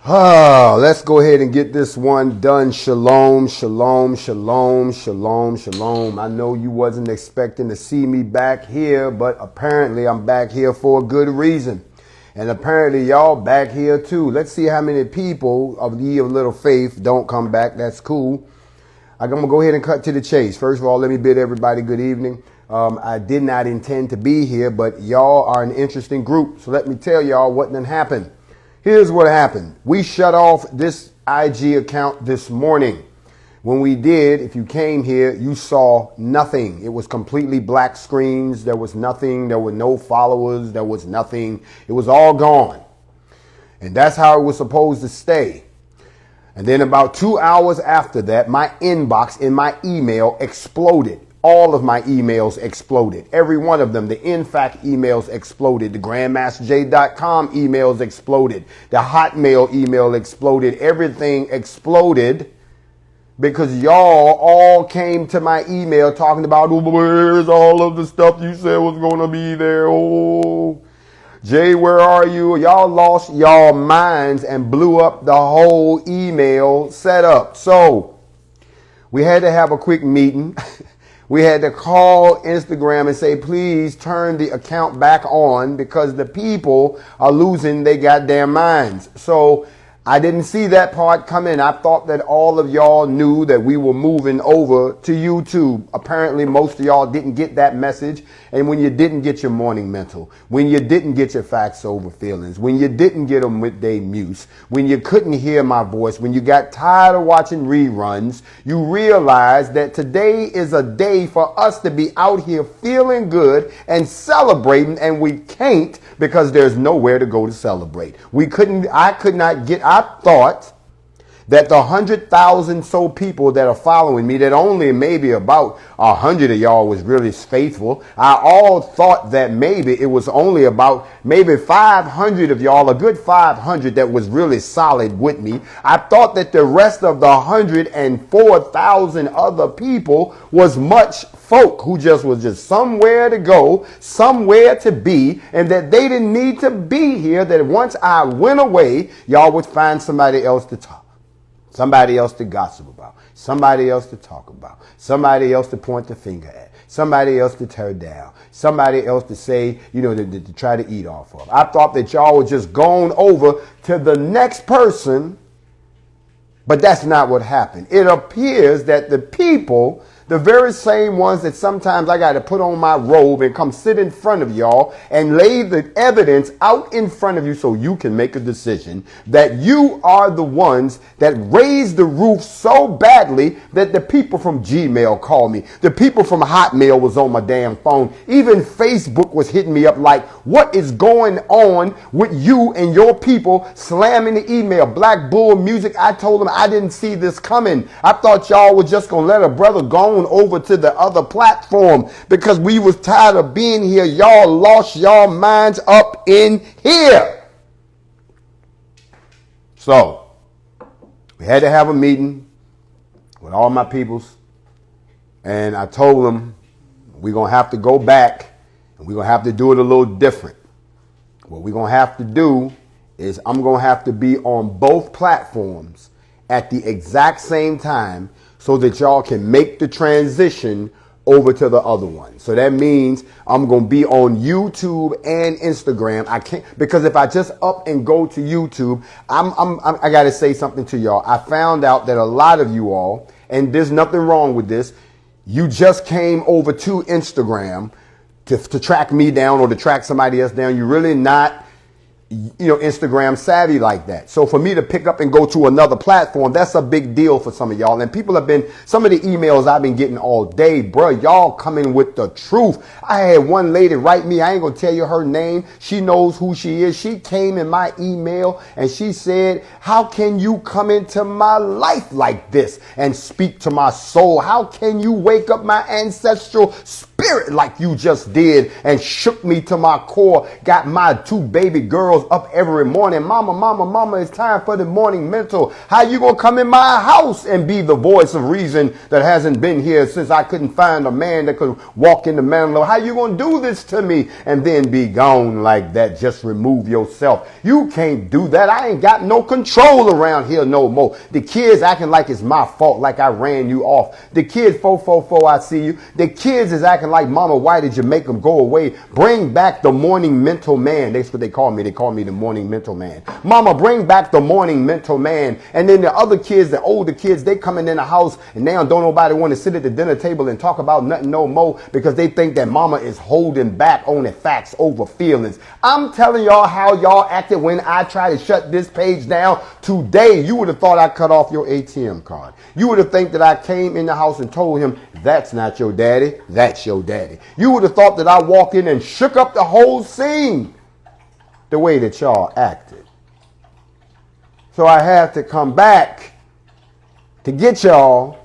Let's go ahead and get this one done. Shalom, shalom, shalom, shalom, shalom. I know you wasn't expecting to see me back here, but apparently I'm back here for a good reason. And apparently y'all back here too. Let's see how many people of ye of little faith don't come back. That's cool. I'm going to go ahead and cut to the chase. First of all, let me bid everybody good evening. I did not intend to be here, but y'all are an interesting group. So let me tell y'all what done happened. Here's what happened. We shut off this IG account this morning. When we did, if you came here, you saw nothing. It was completely black screens. There was nothing. There were no followers. There was nothing. It was all gone. And that's how it was supposed to stay. And then about 2 hours after that, my inbox in my email exploded. All of my emails exploded. Every one of them. The NFAC emails exploded. The GrandMasterJ.com emails exploded. The Hotmail email exploded. Everything exploded because y'all all came to my email talking about, oh, where's all of the stuff you said was going to be there? Oh, Jay, where are you? Y'all lost y'all minds and blew up the whole email setup. So we had to have a quick meeting. We had to call Instagram and say, please turn the account back on because the people are losing their goddamn minds. So I didn't see that part come in. I thought that all of y'all knew that we were moving over to YouTube. Apparently, most of y'all didn't get that message. And when you didn't get your morning mental, when you didn't get your facts over feelings, when you didn't get them midday muse, when you couldn't hear my voice, when you got tired of watching reruns, you realized that today is a day for us to be out here feeling good and celebrating, and we can't because there's nowhere to go to celebrate. I thought that the 100,000 so people that are following me, that only maybe about 100 of y'all was really faithful. I all thought that maybe it was only about maybe 500 of y'all, a good 500 that was really solid with me. I thought that the rest of the 104,000 other people was much folk who was just somewhere to go, somewhere to be, and that they didn't need to be here, that once I went away, y'all would find somebody else to talk. Somebody else to gossip about, somebody else to talk about, somebody else to point the finger at, somebody else to tear down, somebody else to say, to try to eat off of. I thought that y'all were just going over to the next person, but that's not what happened. It appears that the people, the very same ones that sometimes I got to put on my robe and come sit in front of y'all and lay the evidence out in front of you so you can make a decision, that you are the ones that raised the roof so badly that the people from Gmail called me. The people from Hotmail was on my damn phone. Even Facebook was hitting me up like, what is going on with you and your people slamming the email? Black Bull Music, I told them I didn't see this coming. I thought y'all were just going to let a brother go over to the other platform because we was tired of being here. Y'all lost y'all minds up in here. So we had to have a meeting with all my peoples, and I told them we're going to have to go back and we're going to have to do it a little different. What we're going to have to do is I'm going to have to be on both platforms at the exact same time so that y'all can make the transition over to the other one. So that means I'm going to be on YouTube and Instagram. I can't, because if I just up and go to YouTube, I got to say something to y'all. I found out that a lot of you all, and there's nothing wrong with this, you just came over to Instagram to track me down or to track somebody else down. You're really not Instagram savvy like that. So for me to pick up and go to another platform, that's a big deal for some of y'all. And people have been, some of the emails I've been getting all day, bro, y'all coming with the truth. I had one lady write me, I ain't gonna tell you her name. She knows who she is. She came in my email and she said, how can you come into my life like this and speak to my soul? How can you wake up my ancestral spirit spirit like you just did and shook me to my core, got my 2 baby girls up every morning. Mama, mama, mama, it's time for the morning mental. How you gonna come in my house and be the voice of reason that hasn't been here since I couldn't find a man that could walk in the mantle? How you gonna do this to me and then be gone like that? Just remove yourself. You can't do that. I ain't got no control around here no more. The kids acting like it's my fault, like I ran you off. The kids, 444, I see you. The kids is acting like, mama, why did you make them go away? Bring back the morning mental man. That's what they call me. They call me the morning mental man. Mama, bring back the morning mental man. And then the other kids, the older kids, they coming in the house and now don't nobody want to sit at the dinner table and talk about nothing no more because they think that mama is holding back on the facts over feelings. I'm telling y'all how y'all acted when I tried to shut this page down today. You would have thought I cut off your ATM card. You would have think that I came in the house and told him, that's not your daddy, that's your daddy. You would have thought that I walked in and shook up the whole scene the way that y'all acted. So I had to come back to get y'all,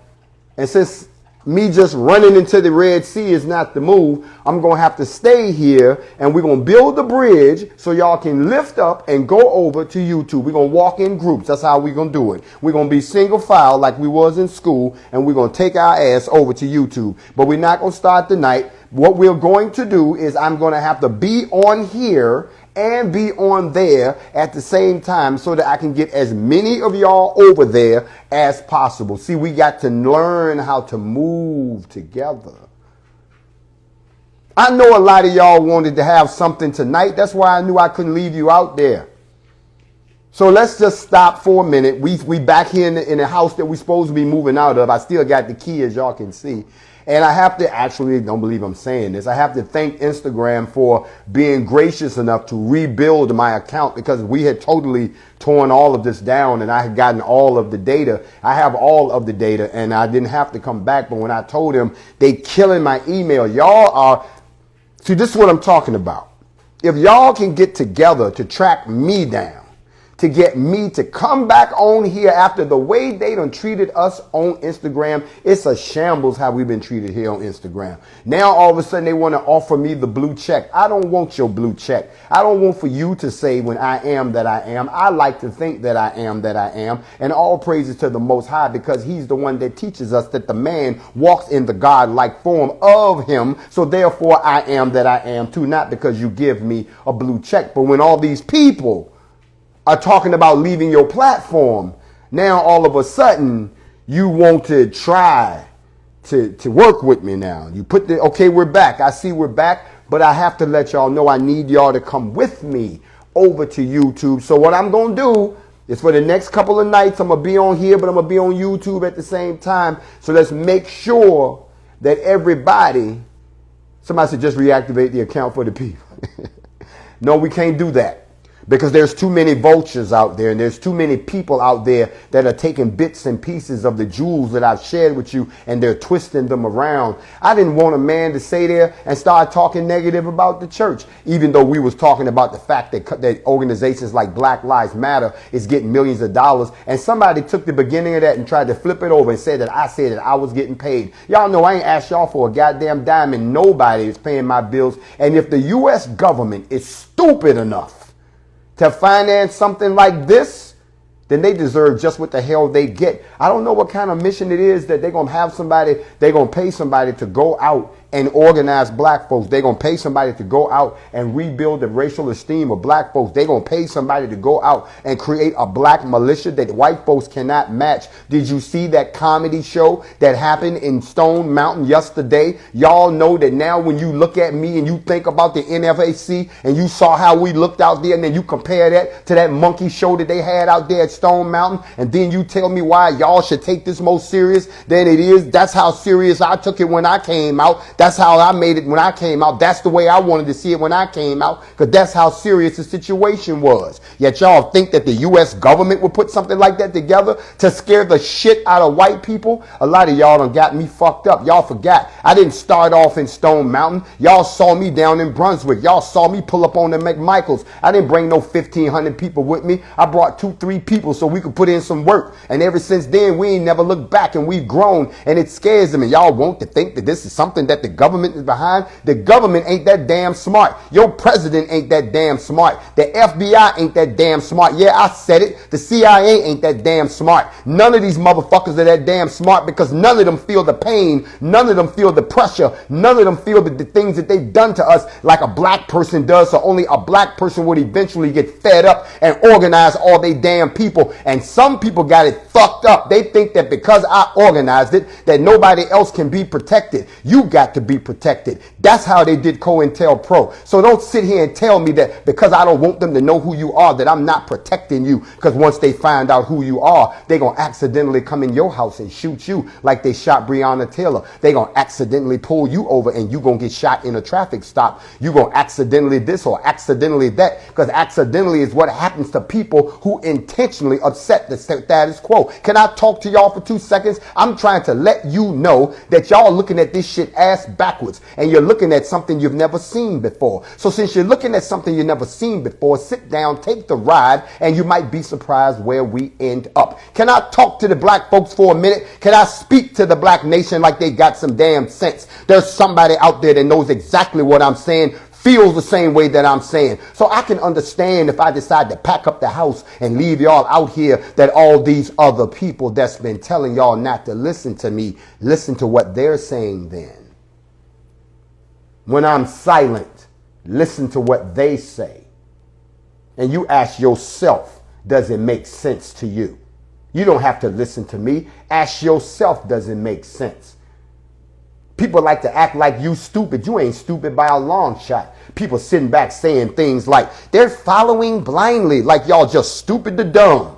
and since me just running into the Red Sea is not the move, I'm going to have to stay here and we're going to build the bridge so y'all can lift up and go over to YouTube. We're going to walk in groups. That's how we're going to do it. We're going to be single file like we was in school, and we're going to take our ass over to YouTube. But we're not going to start tonight. What we're going to do is I'm going to have to be on here and be on there at the same time so that I can get as many of y'all over there as possible. See, we got to learn how to move together. I know a lot of y'all wanted to have something tonight. That's why I knew I couldn't leave you out there. So let's just stop for a minute. We back here in the house that we're supposed to be moving out of. I still got the key, as y'all can see. And I have to actually, don't believe I'm saying this, I have to thank Instagram for being gracious enough to rebuild my account, because we had totally torn all of this down and I had gotten all of the data. I have all of the data and I didn't have to come back. But when I told them they killing my email, y'all are, see, this is what I'm talking about. If y'all can get together to track me down, to get me to come back on here after the way they done treated us on Instagram. It's a shambles how we've been treated here on Instagram. Now all of a sudden they want to offer me the blue check. I don't want your blue check. I don't want for you to say when I am that I am. I like to think that I am that I am. And all praises to the Most High, because he's the one that teaches us that the man walks in the God-like form of him. So therefore I am that I am too. Not because you give me a blue check. But when all these people are talking about leaving your platform, now all of a sudden you want to try to work with me now. You put the, okay, we're back. I see we're back, but I have to let y'all know I need y'all to come with me over to YouTube. So what I'm going to do is for the next couple of nights, I'm going to be on here, but I'm going to be on YouTube at the same time. So let's make sure that everybody, somebody said just reactivate the account for the people. No, we can't do that. Because there's too many vultures out there and there's too many people out there that are taking bits and pieces of the jewels that I've shared with you and they're twisting them around. I didn't want a man to say there and start talking negative about the church, even though we was talking about the fact that organizations like Black Lives Matter is getting millions of dollars. And somebody took the beginning of that and tried to flip it over and said that I said that I was getting paid. Y'all know I ain't asked y'all for a goddamn dime and nobody is paying my bills. And if the U.S. government is stupid enough to finance something like this, then they deserve just what the hell they get. I don't know what kind of mission it is that they're going to have somebody, they're going to pay somebody to go out and organize black folks. They're going to pay somebody to go out and rebuild the racial esteem of black folks. They're going to pay somebody to go out and create a black militia that white folks cannot match. Did you see that comedy show that happened in Stone Mountain yesterday? Y'all know that now when you look at me and you think about the NFAC and you saw how we looked out there and then you compare that to that monkey show that they had out there at Stone Mountain, and then you tell me why y'all should take this more serious than it is. That's how serious I took it when I came out. That's how I made it when I came out. That's the way I wanted to see it when I came out, because that's how serious the situation was. Yet y'all think that the U.S. government would put something like that together to scare the shit out of white people? A lot of y'all done got me fucked up. Y'all forgot. I didn't start off in Stone Mountain. Y'all saw me down in Brunswick. Y'all saw me pull up on the McMichaels. I didn't bring no 1,500 people with me. I brought 2-3 people so we could put in some work. And ever since then, we ain't never looked back, and we've grown, and it scares them. And y'all want to think that this is something that the government is behind. The government ain't that damn smart. Your president ain't that damn smart. The FBI ain't that damn smart. Yeah, I said it. The CIA ain't that damn smart. None of these motherfuckers are that damn smart because none of them feel the pain. None of them feel the pressure. None of them feel the things that they've done to us like a black person does. So only a black person would eventually get fed up and organize all they damn people. And some people got it fucked up. They think that because I organized it, that nobody else can be protected. You got to be protected. That's how they did COINTELPRO. So don't sit here and tell me that because I don't want them to know who you are, that I'm not protecting you. Because once they find out who you are, they're going to accidentally come in your house and shoot you like they shot Breonna Taylor. They're going to accidentally pull you over and you're going to get shot in a traffic stop. You're going to accidentally this or accidentally that. Because accidentally is what happens to people who intentionally upset the status quo. Can I talk to y'all for 2 seconds? I'm trying to let you know that y'all looking at this shit ass backwards and you're looking at something you've never seen before. So since you're looking at something you've never seen before, sit down, take the ride, and you might be surprised where we end up. Can I talk to the black folks for a minute? Can I speak to the black nation like they got some damn sense? There's somebody out there that knows exactly what I'm saying, feels the same way that I'm saying. So I can understand if I decide to pack up the house and leave y'all out here, that all these other people that's been telling y'all not to listen to me, listen to what they're saying then. When I'm silent, listen to what they say. And you ask yourself, does it make sense to you? You don't have to listen to me. Ask yourself, does it make sense? People like to act like you stupid. You ain't stupid by a long shot. People sitting back saying things like they're following blindly, like y'all just stupid to dumb.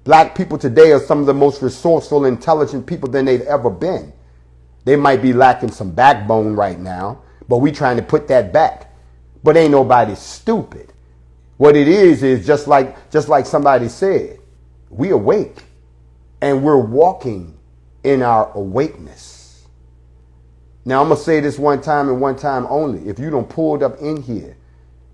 Black people today are some of the most resourceful, intelligent people than they've ever been. They might be lacking some backbone right now, but we trying to put that back. But ain't nobody stupid. What it is just like somebody said, we awake and we're walking in our awakeness. Now, I'm going to say this one time and one time only. If you done pulled up in here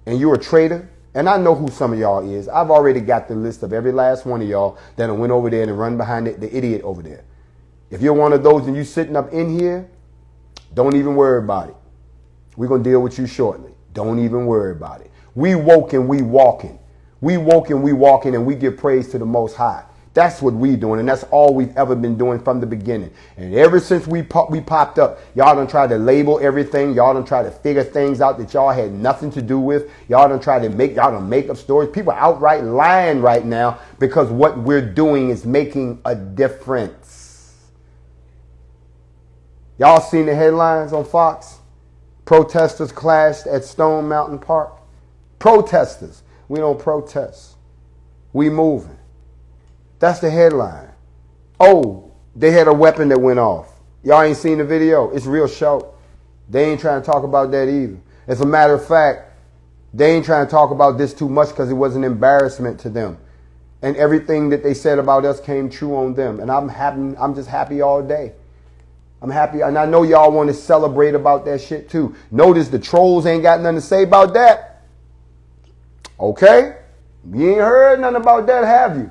and you're a traitor, and I know who some of y'all is. I've already got the list of every last one of y'all that went over there and run behind the idiot over there. If you're one of those and you sitting up in here, don't even worry about it. We're going to deal with you shortly. Don't even worry about it. We woke and we walking. We woke and we walking, and we give praise to the Most High. That's what we doing, and that's all we've ever been doing from the beginning. And ever since we popped up, y'all done tried to label everything. Y'all done tried to figure things out that y'all had nothing to do with. Y'all done tried to make up stories. People are outright lying right now because what we're doing is making a difference. Y'all seen the headlines on Fox? Protesters clashed at Stone Mountain Park. Protesters. We don't protest. We moving. That's the headline. Oh, they had a weapon that went off. Y'all ain't seen the video. It's real short. They ain't trying to talk about that either. As a matter of fact, they ain't trying to talk about this too much because it was an embarrassment to them. And everything that they said about us came true on them. And I'm just happy all day. I'm happy. And I know y'all want to celebrate about that shit too. Notice the trolls ain't got nothing to say about that. Okay? You ain't heard nothing about that, have you?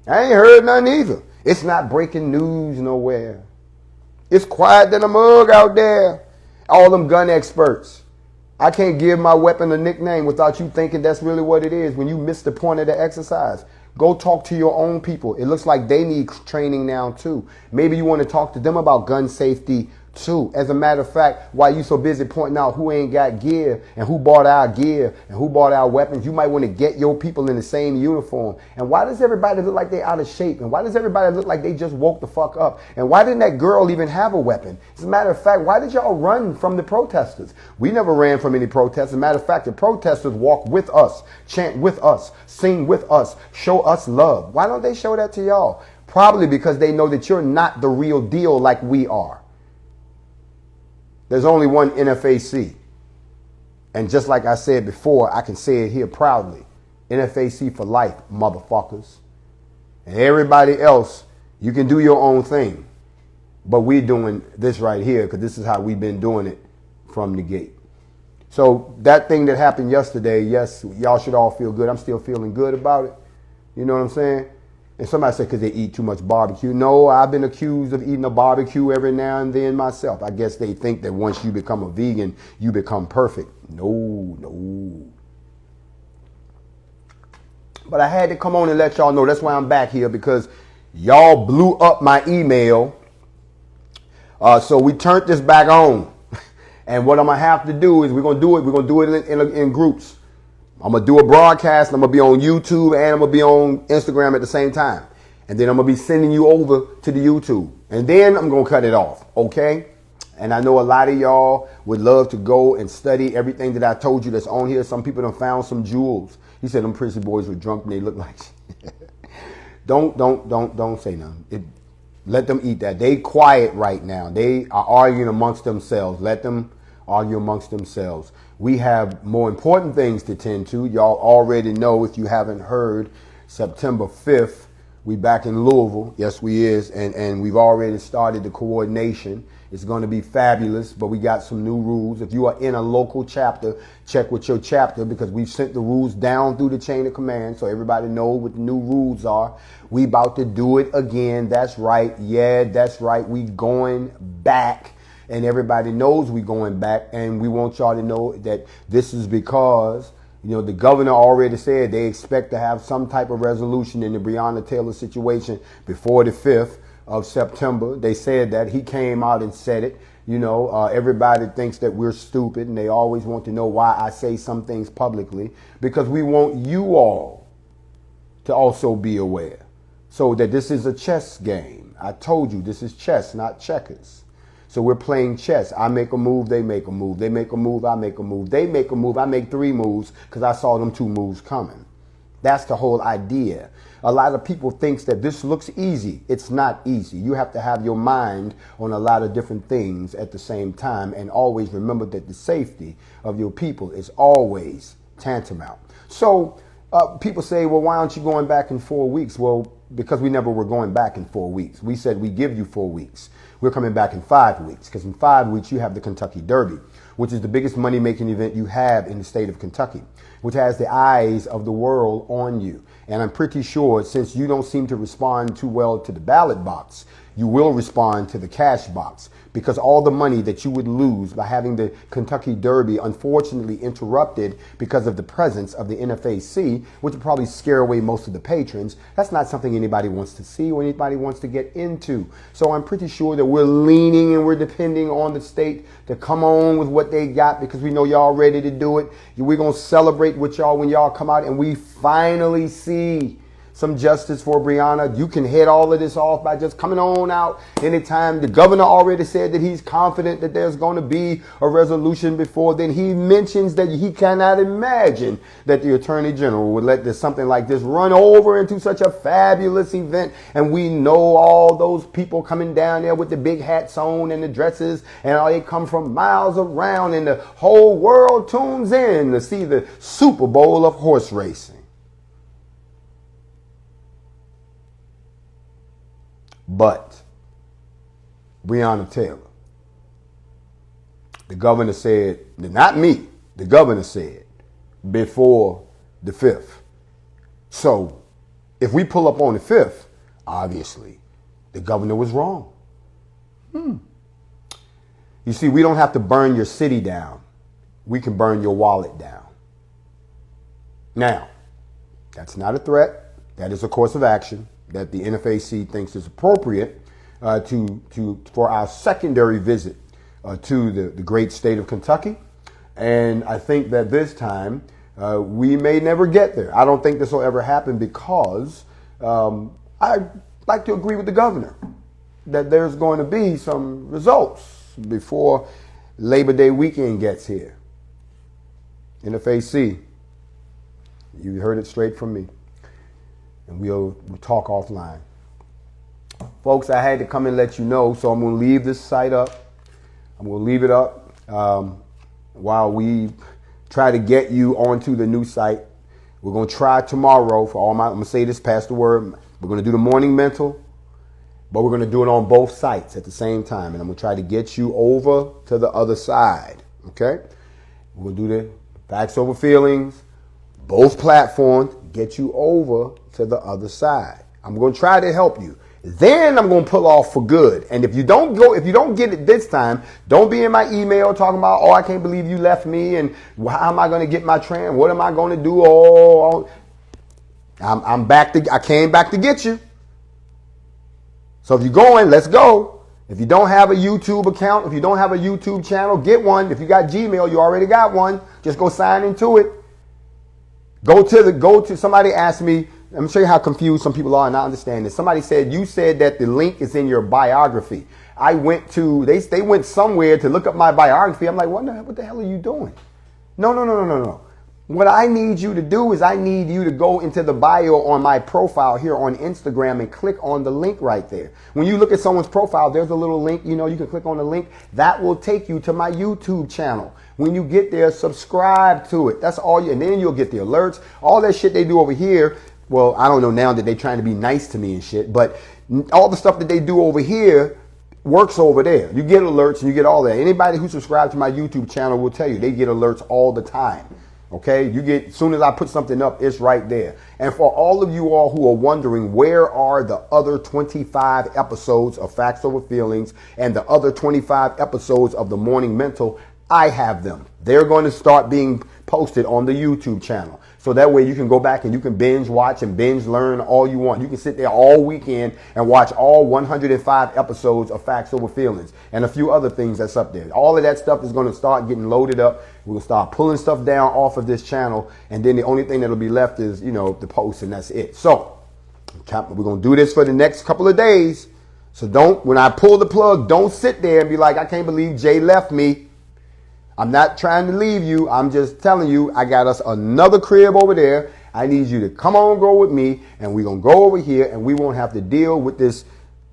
I ain't heard none either. It's not breaking news nowhere. It's quiet than a mug out there. All them gun experts. I can't give my weapon a nickname without you thinking that's really what it is when you miss the point of the exercise. Go talk to your own people. It looks like they need training now too. Maybe you want to talk to them about gun safety too. As a matter of fact, while you so busy pointing out who ain't got gear and who bought our gear and who bought our weapons, you might want to get your people in the same uniform. And why does everybody look like they out of shape? And why does everybody look like they just woke the fuck up? And why didn't that girl even have a weapon? As a matter of fact, why did y'all run from the protesters? We never ran from any protesters. As a matter of fact, the protesters walk with us, chant with us, sing with us, show us love. Why don't they show that to y'all? Probably because they know that you're not the real deal like we are. There's only one NFAC. And just like I said before, I can say it here proudly. NFAC for life, motherfuckers. And everybody else, you can do your own thing. But we're doing this right here because this is how we've been doing it from the gate. So that thing that happened yesterday, yes, y'all should all feel good. I'm still feeling good about it. You know what I'm saying? And somebody said, because they eat too much barbecue. No, I've been accused of eating a barbecue every now and then myself. I guess they think that once you become a vegan, you become perfect. No. But I had to come on and let y'all know. That's why I'm back here, because y'all blew up my email. So we turned this back on. And what I'm going to have to do is we're going to do it in groups. I'm going to do a broadcast, and I'm going to be on YouTube, and I'm going to be on Instagram at the same time. And then I'm going to be sending you over to the YouTube. And then I'm going to cut it off, okay? And I know a lot of y'all would love to go and study everything that I told you that's on here. Some people have found some jewels. He said them prissy boys were drunk and they look like Don't say nothing. Let them eat that. They quiet right now. They are arguing amongst themselves. Let them argue amongst themselves. We have more important things to tend to. Y'all already know, if you haven't heard, September 5th, we back in Louisville. Yes, we is. And we've already started the coordination. It's going to be fabulous, but we got some new rules. If you are in a local chapter, check with your chapter, because we've sent the rules down through the chain of command so everybody knows what the new rules are. We about to do it again. That's right. Yeah, that's right. We going back. And everybody knows we going back, and we want y'all to know that this is because, you know, the governor already said they expect to have some type of resolution in the Breonna Taylor situation before the 5th of September. They said that. He came out and said it. You know, everybody thinks that we're stupid, and they always want to know why I say some things publicly, because we want you all to also be aware, so that this is a chess game. I told you this is chess, not checkers. So we're playing chess. I make a move, they make a move. They make a move, I make a move. They make a move, I make 3 moves, because I saw them 2 moves coming. That's the whole idea. A lot of people think that this looks easy. It's not easy. You have to have your mind on a lot of different things at the same time, and always remember that the safety of your people is always tantamount. So people say, well, why aren't you going back in 4 weeks? Well, because we never were going back in 4 weeks. We said we give you 4 weeks. We're coming back in 5 weeks, because in 5 weeks you have the Kentucky Derby, which is the biggest money-making event you have in the state of Kentucky, which has the eyes of the world on you. And I'm pretty sure, since you don't seem to respond too well to the ballot box, you will respond to the cash box, because all the money that you would lose by having the Kentucky Derby unfortunately interrupted because of the presence of the NFAC, which would probably scare away most of the patrons, that's not something anybody wants to see or anybody wants to get into. So I'm pretty sure that we're leaning and we're depending on the state to come on with what they got, because we know y'all ready to do it. We're going to celebrate with y'all when y'all come out and we finally see some justice for Breonna. You can head all of this off by just coming on out anytime. The governor already said that he's confident that there's going to be a resolution before then. He mentions that he cannot imagine that the attorney general would let something like this run over into such a fabulous event. And we know all those people coming down there with the big hats on and the dresses, and all they come from miles around, and the whole world tunes in to see the Super Bowl of horse racing. But Breonna Taylor, the governor said, not me, the governor said, before the 5th. So if we pull up on the 5th, obviously the governor was wrong. You see, we don't have to burn your city down. We can burn your wallet down. Now, that's not a threat. That is a course of action that the NFAC thinks is appropriate for our secondary visit to the great state of Kentucky. And I think that this time we may never get there. I don't think this will ever happen, because I like to agree with the governor that there's going to be some results before Labor Day weekend gets here. NFAC, you heard it straight from me. And we'll talk offline. Folks, I had to come and let you know, so I'm going to leave this site up. I'm going to leave it up while we try to get you onto the new site. We're going to try tomorrow for all I'm going to say this, pass the word. We're going to do the morning mental, but we're going to do it on both sites at the same time. And I'm going to try to get you over to the other side, okay? We're going to do the Factz over Feelingz, both platforms, get you over to the other side. I'm going to try to help you. Then I'm going to pull off for good. And if you don't get it this time, don't be in my email talking about, oh, I can't believe you left me. And how am I going to get my train? What am I going to do? Oh, I'm back I came back to get you. So if you're going, let's go. If you don't have a YouTube account, if you don't have a YouTube channel, get one. If you got Gmail, you already got one. Just go sign into it. Go to somebody asked me, let me show you how confused some people are and not understand this. Somebody said, you said that the link is in your biography. I went to, they went somewhere to look up my biography. I'm like, what the hell are you doing? No. What I need you to do is I need you to go into the bio on my profile here on Instagram and click on the link right there. When you look at someone's profile, there's a little link, you can click on the link. That will take you to my YouTube channel. When you get there, subscribe to it. That's all and then you'll get the alerts. All that shit they do over here. Well, I don't know now that they're trying to be nice to me and shit, but all the stuff that they do over here works over there. You get alerts and you get all that. Anybody who subscribes to my YouTube channel will tell you they get alerts all the time. Okay, as soon as I put something up, it's right there. And for all of you all who are wondering, where are the other 25 episodes of Factz Over Feelingz and the other 25 episodes of The Morning Mental? I have them. They're going to start being posted on the YouTube channel. So that way you can go back and you can binge watch and binge learn all you want. You can sit there all weekend and watch all 105 episodes of Factz Over Feelingz and a few other things that's up there. All of that stuff is going to start getting loaded up. We'll start pulling stuff down off of this channel. And then the only thing that'll be left is, the post, and that's it. So we're going to do this for the next couple of days. So when I pull the plug, don't sit there and be like, I can't believe Jay left me. I'm not trying to leave you. I'm just telling you, I got us another crib over there. I need you to come on, go with me, and we're going to go over here, and we won't have to deal with this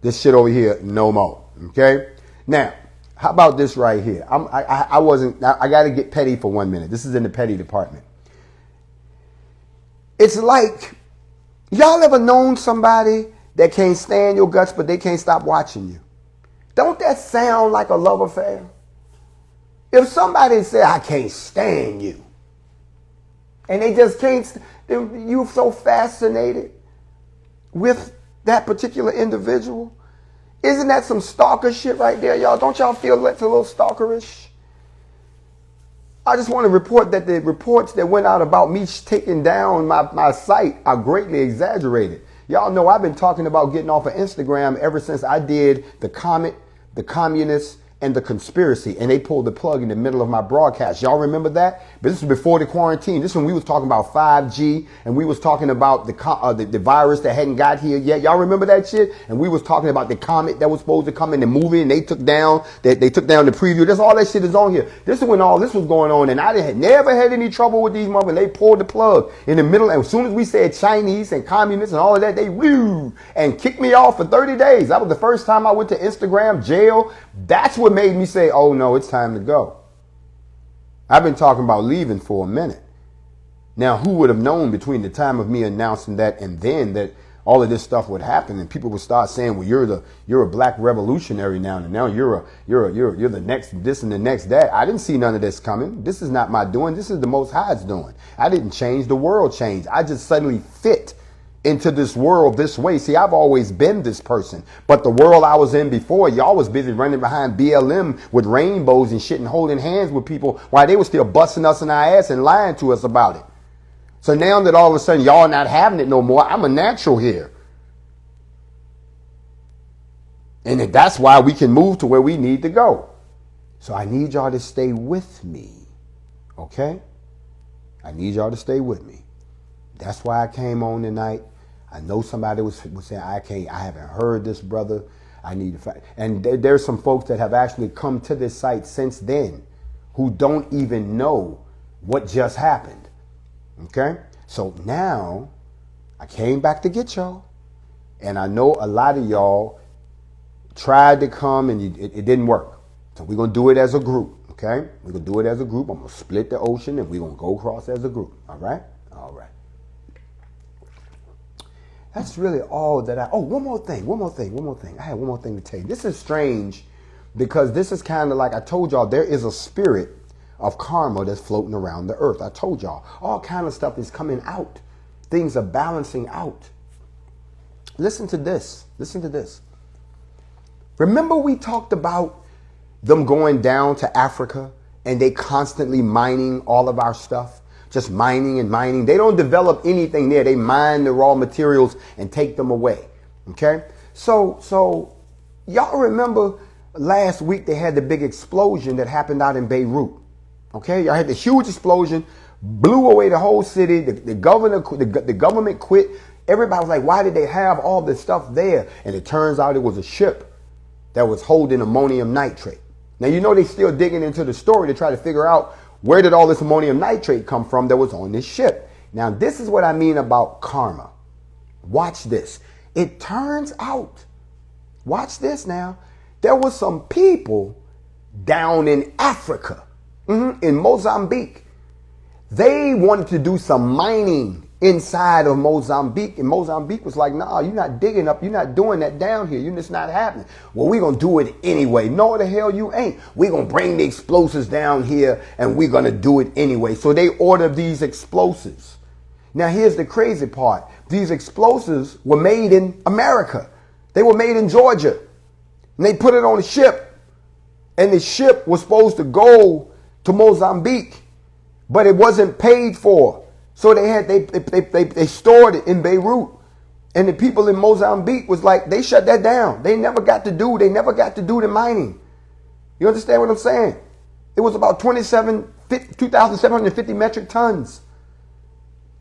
shit over here no more. Okay? Now, how about this right here? I got to get petty for 1 minute. This is in the petty department. It's like, y'all ever known somebody that can't stand your guts, but they can't stop watching you? Don't that sound like a love affair? If somebody said, I can't stand you, and they just can't, you're so fascinated with that particular individual, isn't that some stalker shit right there, y'all? Don't y'all feel that's a little stalkerish? I just want to report that the reports that went out about me taking down my site are greatly exaggerated. Y'all know I've been talking about getting off of Instagram ever since I did the Comet, the Communists, and the Conspiracy, and they pulled the plug in the middle of my broadcast. Y'all remember that? But this was before the quarantine. This is when we was talking about 5G, and we was talking about the virus that hadn't got here yet. Y'all remember that shit? And we was talking about the comet that was supposed to come in the movie, and they took down the preview. That's all that shit is on here. This is when all this was going on, and I had never had any trouble with these motherfuckers. They pulled the plug in the middle, and as soon as we said Chinese and communists and all of that, they woo and kicked me off for 30 days. That was the first time I went to Instagram jail. That's what made me say, oh no, it's time to go. I've been talking about leaving for a minute. Now, who would have known between the time of me announcing that and then that all of this stuff would happen and people would start saying, well, you're a black revolutionary now, and now you're the next this and the next that. I didn't see none of this coming. This is not my doing. This is the Most High's doing. I didn't change. The world changed. I just suddenly fit into this world this way. See, I've always been this person, but the world I was in before, y'all was busy running behind BLM with rainbows and shit and holding hands with people while they were still busting us in our ass and lying to us about it. So now that all of a sudden y'all not having it no more, I'm a natural here. And that's why we can move to where we need to go. So I need y'all to stay with me. Okay? I need y'all to stay with me. That's why I came on tonight. I know somebody was saying, I haven't heard this, brother. I need to find. And there's some folks that have actually come to this site since then who don't even know what just happened. Okay? So now I came back to get y'all. And I know a lot of y'all tried to come and it didn't work. So we're going to do it as a group. Okay? We're going to do it as a group. I'm going to split the ocean and we're going to go across as a group. All right? All right. That's really all that one more thing. I have one more thing to tell you. This is strange because this is kind of like I told y'all, there is a spirit of karma that's floating around the earth. I told y'all all kind of stuff is coming out. Things are balancing out. Listen to this. Listen to this. Remember we talked about them going down to Africa and they constantly mining all of our stuff? Just mining and mining. They don't develop anything there. They mine the raw materials and take them away. Okay? So y'all remember last week they had the big explosion that happened out in Beirut. Okay? Y'all had the huge explosion, blew away the whole city. The government quit. Everybody was like, why did they have all this stuff there? And it turns out it was a ship that was holding ammonium nitrate. Now, you know, they're still digging into the story to try to figure out where did all this ammonium nitrate come from that was on this ship. Now, this is what I mean about karma. Watch this. It turns out, watch this now, there was some people down in Africa, in Mozambique. They wanted to do some mining inside of Mozambique. And Mozambique was like, nah, you're not digging up. You're not doing that down here. It's not happening. Well, we're going to do it anyway. No, the hell you ain't. We're going to bring the explosives down here and we're going to do it anyway. So they ordered these explosives. Now, here's the crazy part. These explosives were made in America. They were made in Georgia. And they put it on a ship. And the ship was supposed to go to Mozambique, but it wasn't paid for. So they stored it in Beirut. And the people in Mozambique was like, they shut that down. They never got to do the mining. You understand what I'm saying? It was about 2,750 metric tons.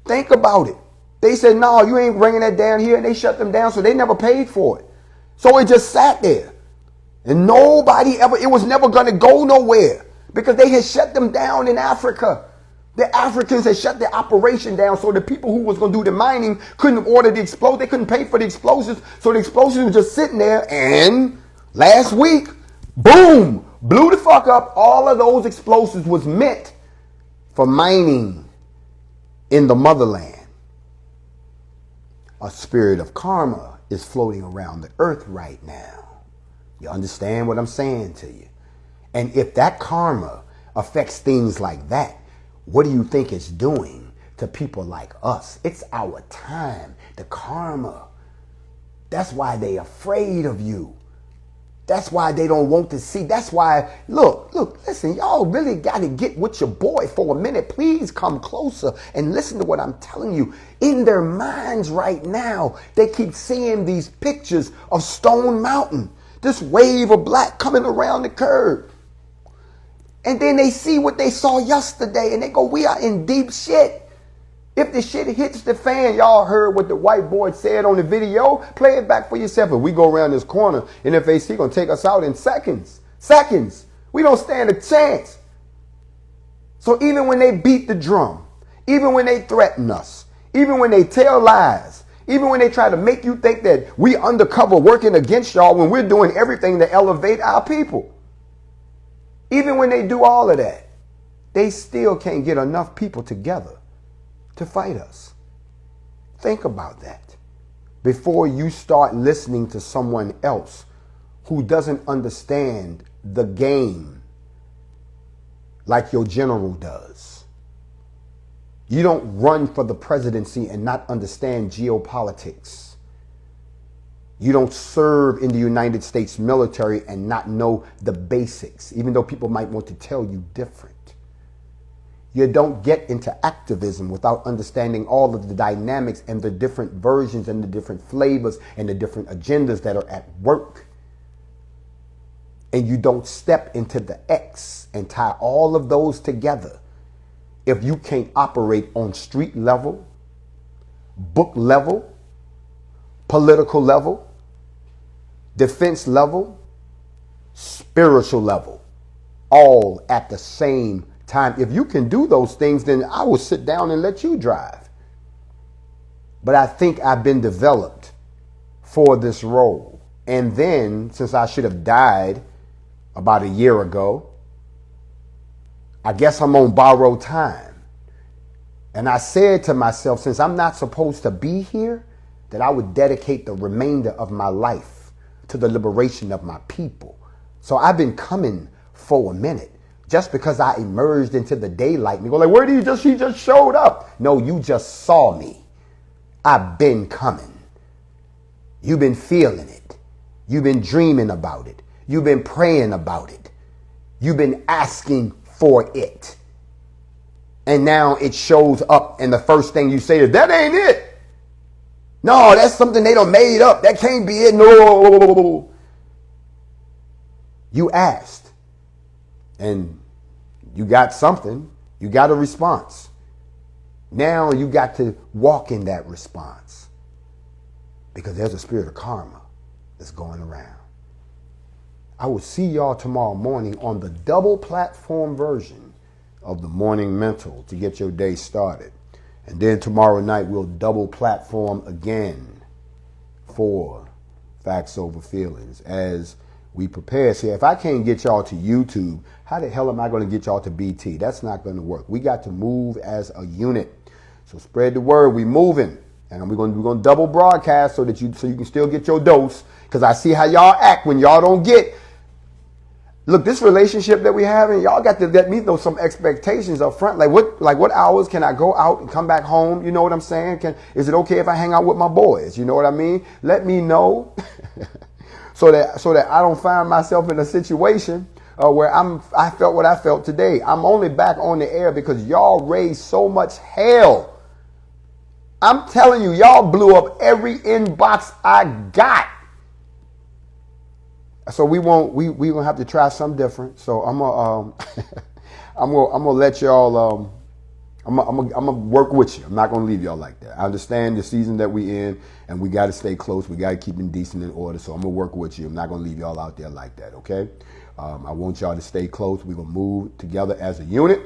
Think about it. They said, no, you ain't bringing that down here. And they shut them down. So they never paid for it. So it just sat there. And it was never going to go nowhere because they had shut them down in Africa. The Africans had shut their operation down, so the people who was going to do the mining couldn't order the explosives. They couldn't pay for the explosives, so the explosives were just sitting there. And last week, boom, blew the fuck up. All of those explosives was meant for mining in the motherland. A spirit of karma is floating around the earth right now. You understand what I'm saying to you? And if that karma affects things like that, what do you think it's doing to people like us? It's our time, the karma. That's why they're afraid of you. That's why they don't want to see. That's why, look, listen, y'all really got to get with your boy for a minute. Please come closer and listen to what I'm telling you. In their minds right now, they keep seeing these pictures of Stone Mountain, this wave of black coming around the curve. And then they see what they saw yesterday and they go, we are in deep shit. If the shit hits the fan, y'all heard what the white boy said on the video. Play it back for yourself. If we go around this corner, NFAC going to take us out in seconds. Seconds. We don't stand a chance. So even when they beat the drum, even when they threaten us, even when they tell lies, even when they try to make you think that we undercover working against y'all when we're doing everything to elevate our people. Even when they do all of that, they still can't get enough people together to fight us. Think about that before you start listening to someone else who doesn't understand the game like your general does. You don't run for the presidency and not understand geopolitics. You don't serve in the United States military and not know the basics, even though people might want to tell you different. You don't get into activism without understanding all of the dynamics and the different versions and the different flavors and the different agendas that are at work. And you don't step into the X and tie all of those together if you can't operate on street level, book level, political level, defense level, spiritual level, all at the same time. If you can do those things, then I will sit down and let you drive. But I think I've been developed for this role. And then, since I should have died about a year ago, I guess I'm on borrowed time. And I said to myself, since I'm not supposed to be here, that I would dedicate the remainder of my life to the liberation of my people. So I've been coming for a minute. Just because I emerged into the daylight and you go like, where did he just showed up? No, you just saw me. I've been coming. You've been feeling it. You've been dreaming about it. You've been praying about it. You've been asking for it. And now it shows up, and the first thing you say is, that ain't it. No, that's something they done made up. That can't be it. No. You asked, and you got something. You got a response. Now you got to walk in that response, because there's a spirit of karma that's going around. I will see y'all tomorrow morning on the double platform version of the Morning Mental to get your day started. And then tomorrow night we'll double platform again for Factz over Feelingz as we prepare. See, if I can't get y'all to YouTube, how the hell am I going to get y'all to BT? That's not going to work. We got to move as a unit. So spread the word. We moving. And we're going to double broadcast so you can still get your dose. Because I see how y'all act when y'all don't get. Look, this relationship that we have, and y'all got to let me know some expectations up front. Like what hours can I go out and come back home? You know what I'm saying? Is it okay if I hang out with my boys? You know what I mean? Let me know so that I don't find myself in a situation where I felt what I felt today. I'm only back on the air because y'all raised so much hell. I'm telling you, y'all blew up every inbox I got. So we gonna have to try something different. So I'm gonna let y'all. I'm gonna work with you. I'm not gonna leave y'all like that. I understand the season that we in, and we got to stay close. We got to keep it decent in order. So I'm gonna work with you. I'm not gonna leave y'all out there like that. Okay? I want y'all to stay close. We're gonna move together as a unit,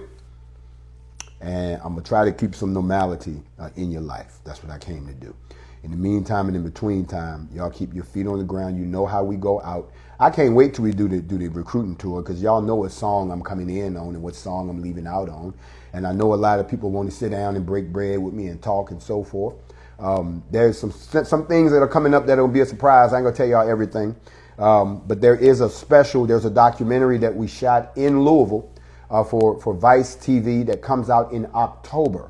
and I'm gonna try to keep some normality in your life. That's what I came to do. In the meantime and in between time, y'all keep your feet on the ground. You know how we go out. I can't wait till we do the recruiting tour, because y'all know what song I'm coming in on and what song I'm leaving out on. And I know a lot of people want to sit down and break bread with me and talk and so forth. There's some things that are coming up that will be a surprise. I ain't gonna tell y'all everything. But there's a documentary that we shot in Louisville for Vice TV that comes out in October.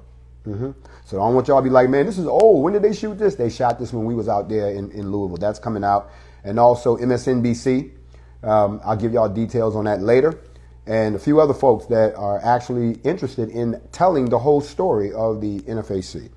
So I don't want y'all to be like, man, this is old. When did they shoot this? They shot this when we was out there in Louisville. That's coming out. And also MSNBC. I'll give y'all details on that later. And a few other folks that are actually interested in telling the whole story of the NFAC.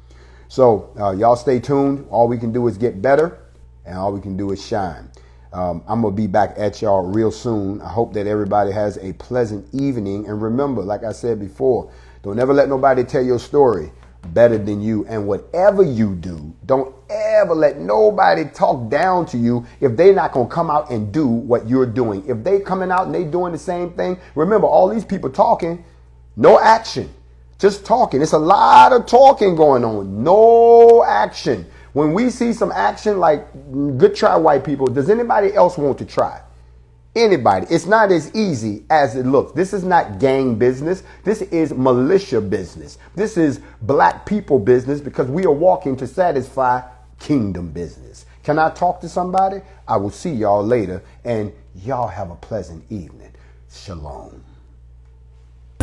So y'all stay tuned. All we can do is get better, and all we can do is shine. I'm going to be back at y'all real soon. I hope that everybody has a pleasant evening. And remember, like I said before, don't ever let nobody tell your story better than you. And whatever you do, don't ever let nobody talk down to you if they're not going to come out and do what you're doing. If they coming out and they doing the same thing, remember, all these people talking, no action, just talking. It's a lot of talking going on, no action. When we see some action, like good try white people, does anybody else want to try? Anybody. It's not as easy as it looks. This is not gang business. This is militia business. This is black people business, because we are walking to satisfy kingdom business. Can I talk to somebody? I will see y'all later, and y'all have a pleasant evening. Shalom.